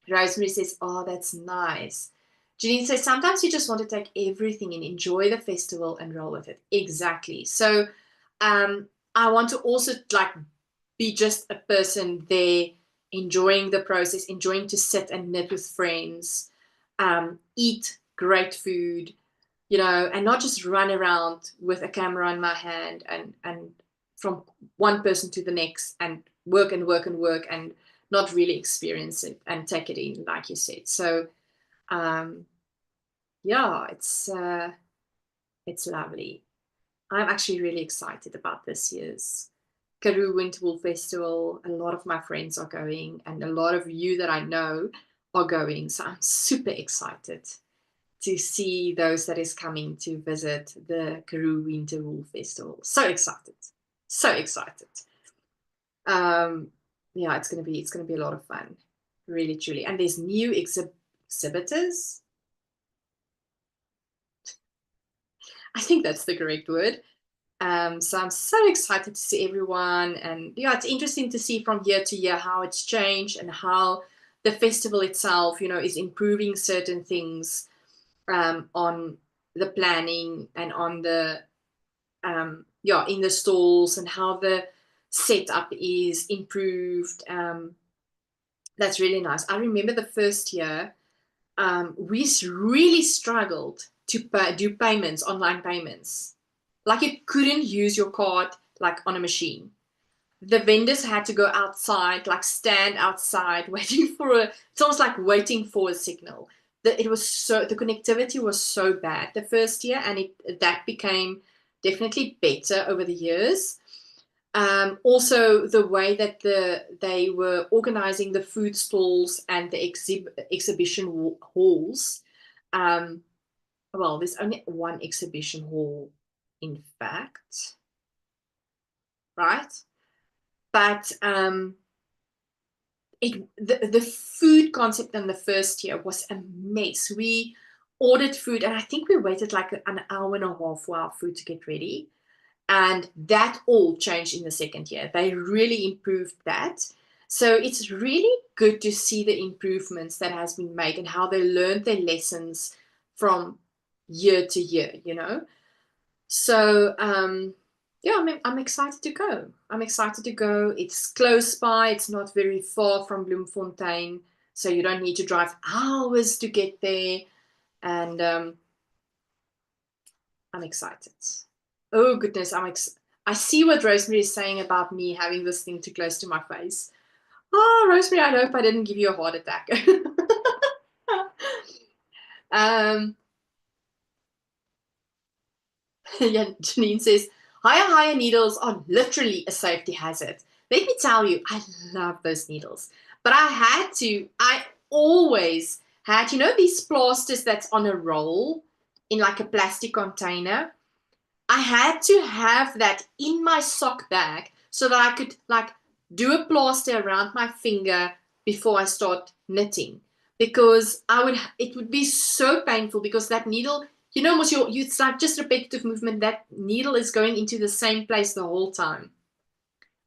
Rosemary says, oh, that's nice. Janine says, sometimes you just want to take everything and enjoy the festival and roll with it. Exactly. So I want to also like be just a person there, enjoying the process, enjoying to sit and knit with friends, eat great food, you know, and not just run around with a camera in my hand and from one person to the next and work and work and work and not really experience it and take it in, like you said. So yeah, it's lovely. I'm actually really excited about this year's Karoo Winter Wool Festival. A lot of my friends are going, and a lot of you that I know are going. So I'm super excited to see those that is coming to visit the Karoo Winter Wool Festival. So excited. So excited. Um, yeah, it's gonna be a lot of fun. Really, truly. And there's new exhibitors. I think that's the correct word. So I'm so excited to see everyone. And yeah, it's interesting to see from year to year how it's changed and how the festival itself, is improving certain things on the planning and on the in the stalls, and how the setup is improved. That's really nice. I remember the first year, we really struggled to do payments, online payments. Like, you couldn't use your card like on a machine. The vendors had to go outside, like stand outside, waiting for it's almost like waiting for a signal. The connectivity was so bad the first year, and that became definitely better over the years. Also, the way that they were organizing the food stalls and the exhibition halls. Um, well, there's only one exhibition hall, in fact, right? But the food concept in the first year was a mess. We ordered food, and I think we waited like an hour and a half for our food to get ready. And that all changed in the second year. They really improved that. So it's really good to see the improvements that has been made and how they learned their lessons from year to year. So yeah, I'm excited to go. I'm excited to go. It's close by. It's not very far from Bloemfontein, so you don't need to drive hours to get there. And I'm excited. Oh goodness, I see what Rosemary is saying about me having this thing too close to my face. Oh, Rosemary, I hope I didn't give you a heart attack. um, yeah, Janine says, higher needles are literally a safety hazard. Let me tell you, I love those needles. But I always had, these plasters that's on a roll in like a plastic container. I had to have that in my sock bag so that I could like do a plaster around my finger before I start knitting, because it would be so painful, because that needle, it's like just repetitive movement. That needle is going into the same place the whole time.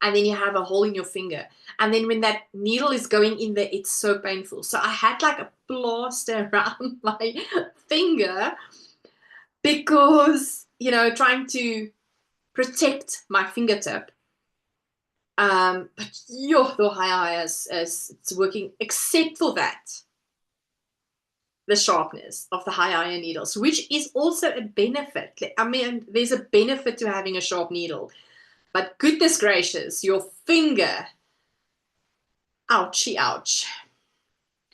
And then you have a hole in your finger. And then when that needle is going in there, it's so painful. So I had like a plaster around my finger, because, trying to protect my fingertip. But the high is it's working, except for that, the sharpness of the high iron needles, which is also a benefit. I mean, there's a benefit to having a sharp needle, but goodness gracious, your finger, ouchie, ouch.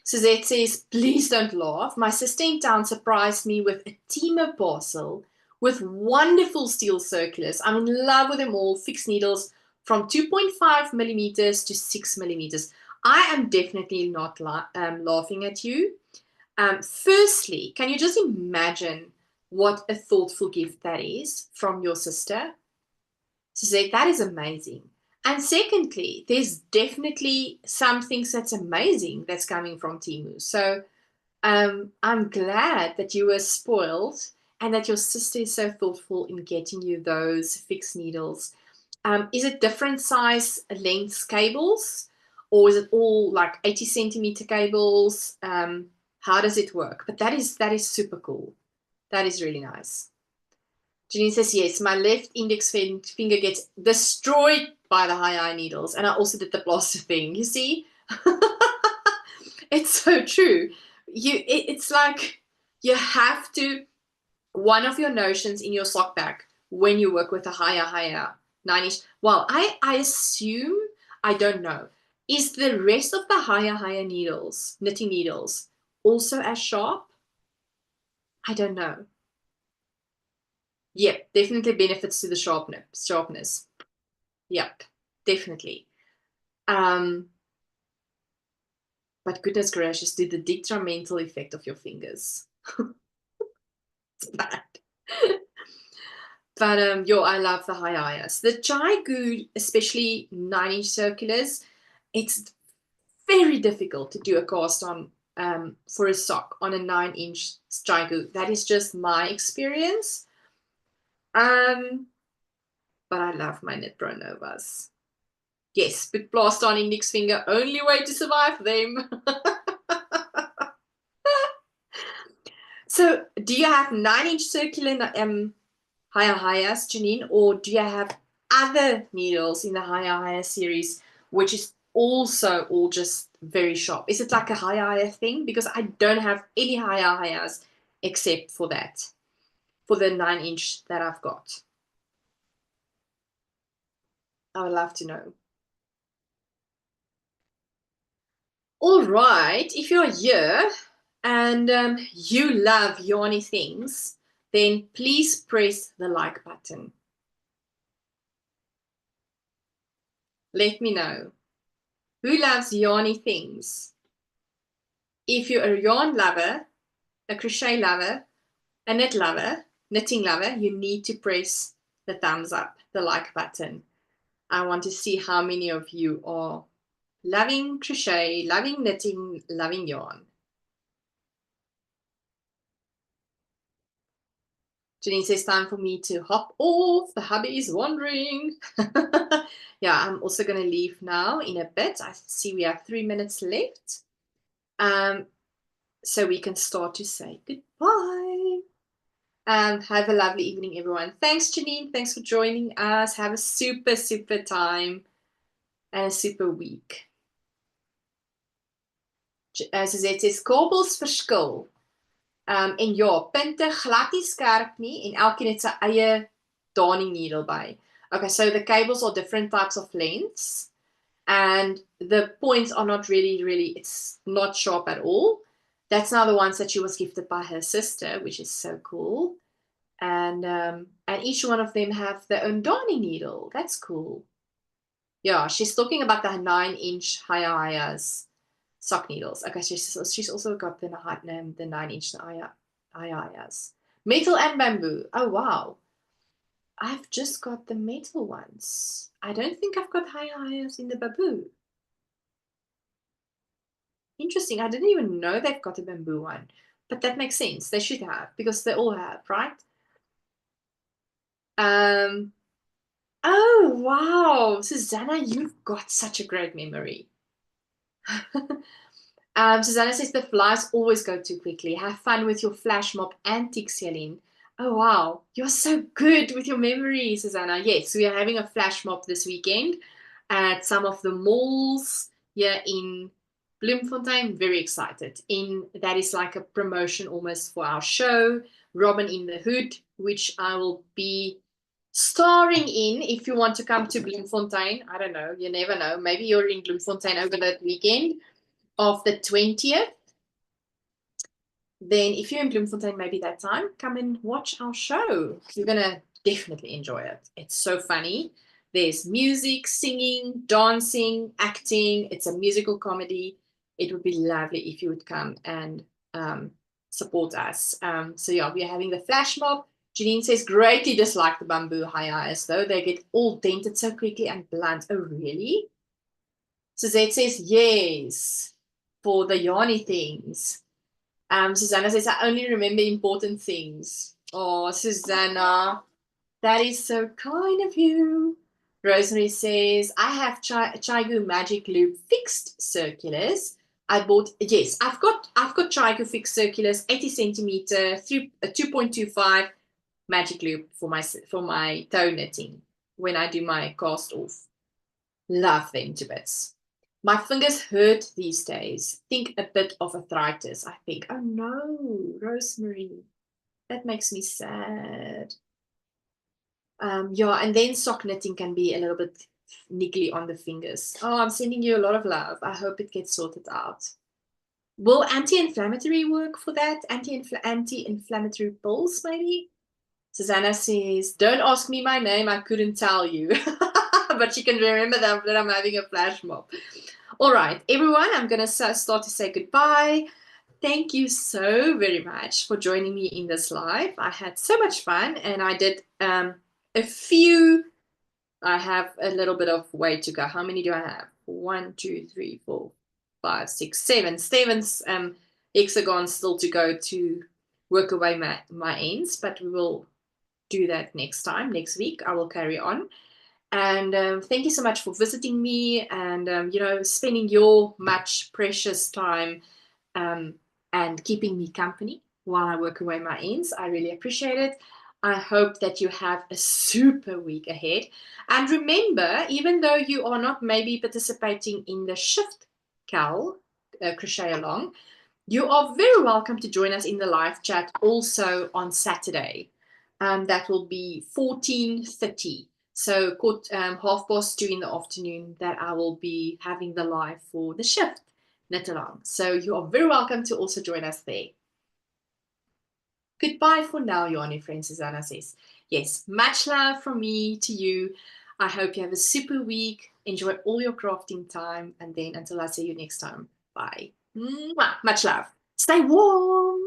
Suzette says, please don't laugh. My sister in town surprised me with a Timo parcel with wonderful steel circulars. I'm in love with them all. Fixed needles from 2.5 millimeters to 6 millimeters. I am definitely not laughing at you. Firstly, can you just imagine what a thoughtful gift that is from your sister? Suzette, that is amazing. And secondly, there's definitely some things that's amazing that's coming from Timu. So I'm glad that you were spoiled and that your sister is so thoughtful in getting you those fixed needles. Is it different size lengths cables, or is it all like 80 centimeter cables? How does it work? But that is super cool. That is really nice. Janine says, yes, my left index finger gets destroyed by the high eye needles. And I also did the plaster thing. You see? It's so true. It's like you have to, one of your notions in your sock bag when you work with a higher 9-inch. Well, I assume, I don't know, is the rest of the higher knitting needles also as sharp? I don't know. Yep, definitely benefits to the sharpness. Yep, definitely. But goodness gracious, the detrimental effect of your fingers. It's bad. But yo, I love the high-ayas. The Chai especially 9-inch circulars, it's very difficult to do a cast on for a sock on a 9-inch Chai. That is just my experience. But I love my Knit Pro Novas. Yes, put plaster on index finger, only way to survive them. So, do you have 9-inch circular higher Janine, or do you have other needles in the higher series, which is also all just very sharp? Is it like a higher thing? Because I don't have any higher except for that, for the 9-inch that I've got. I would love to know. All right, if you're here and you love yarny things, then please press the like button. Let me know. Who loves yarny things? If you're a yarn lover, a crochet lover, a knitting lover, you need to press the thumbs up, the like button. I want to see how many of you are loving crochet, loving knitting, loving yarn. Janine says, time for me to hop off. The hubby is wandering. Yeah, I'm also going to leave now in a bit. I see we have 3 minutes left. So we can start to say goodbye. Have a lovely evening, everyone. Thanks, Janine. Thanks for joining us. Have a super, super time and a super week. Suzette says, kabels verskil. En ja, punte glad nie skerp nie en elkeen het sy eie darning needle by. Okay, so the cables are different types of lengths and the points are not really, it's not sharp at all. That's now the ones that she was gifted by her sister, which is so cool. And each one of them have their own darning needle. That's cool. Yeah, she's talking about the 9-inch high-ayas sock needles. Okay, she's also got the 9-inch high-ayas. Metal and bamboo. Oh, wow. I've just got the metal ones. I don't think I've got high-ayas in the bamboo. Interesting. I didn't even know they've got a bamboo one. But that makes sense. They should have, because they all have, right? Oh, wow. Susanna, you've got such a great memory. Susanna says the flies always go too quickly. Have fun with your flash mob antics, Jalene. Oh, wow. You're so good with your memory, Susanna. Yes, we are having a flash mob this weekend at some of the malls here in Bloemfontein. Very excited. That is like a promotion almost for our show, Robin in the Hood, which I will be starring in. If you want to come to Bloemfontein, I don't know, you never know. Maybe you're in Bloemfontein over that weekend of the 20th. Then if you're in Bloemfontein, maybe that time, come and watch our show. You're going to definitely enjoy it. It's so funny. There's music, singing, dancing, acting. It's a musical comedy. It would be lovely if you would come and support us. So yeah, we're having the flash mob. Janine says, greatly dislike the bamboo high-ayas, though. They get all dented so quickly and blunt. Oh, really? Suzette says, yes, for the yarny things. Susanna says, I only remember important things. Oh, Susanna, that is so kind of you. Rosemary says, I have Chaigu Magic Loop fixed circulars. I bought, yes, I've got Chaigu fixed circulars, 80 centimeter, 2.25 Magic Loop for my toe knitting when I do my cast off. Love them to bits. My fingers hurt these days. Think a bit of arthritis, I think. Oh no, Rosemary. That makes me sad. Yeah, and then sock knitting can be a little bit niggly on the fingers. Oh, I'm sending you a lot of love. I hope it gets sorted out. Will anti-inflammatory work for that? Anti-inflammatory pills, maybe? Susanna says, don't ask me my name, I couldn't tell you. But she can remember that I'm having a flash mob. All right, everyone, I'm going to start to say goodbye. Thank you so very much for joining me in this live. I had so much fun, and I did a few. I have a little bit of way to go. How many do I have? 1, 2, 3, 4, 5, 6, 7. 7's hexagons still to go to work away my ends, but we will do that next time, next week. I will carry on. And thank you so much for visiting me and, spending your much precious time and keeping me company while I work away my ends. I really appreciate it. I hope that you have a super week ahead. And remember, even though you are not maybe participating in the shift cal crochet along, you are very welcome to join us in the live chat also on Saturday. That will be 14:30. So 2:30 in the afternoon that I will be having the live for the shift knit along. So you are very welcome to also join us there. Goodbye for now, Yoni friend, Susanna says. Yes, much love from me to you. I hope you have a super week. Enjoy all your crafting time. And then until I see you next time, bye. Mwah. Much love. Stay warm.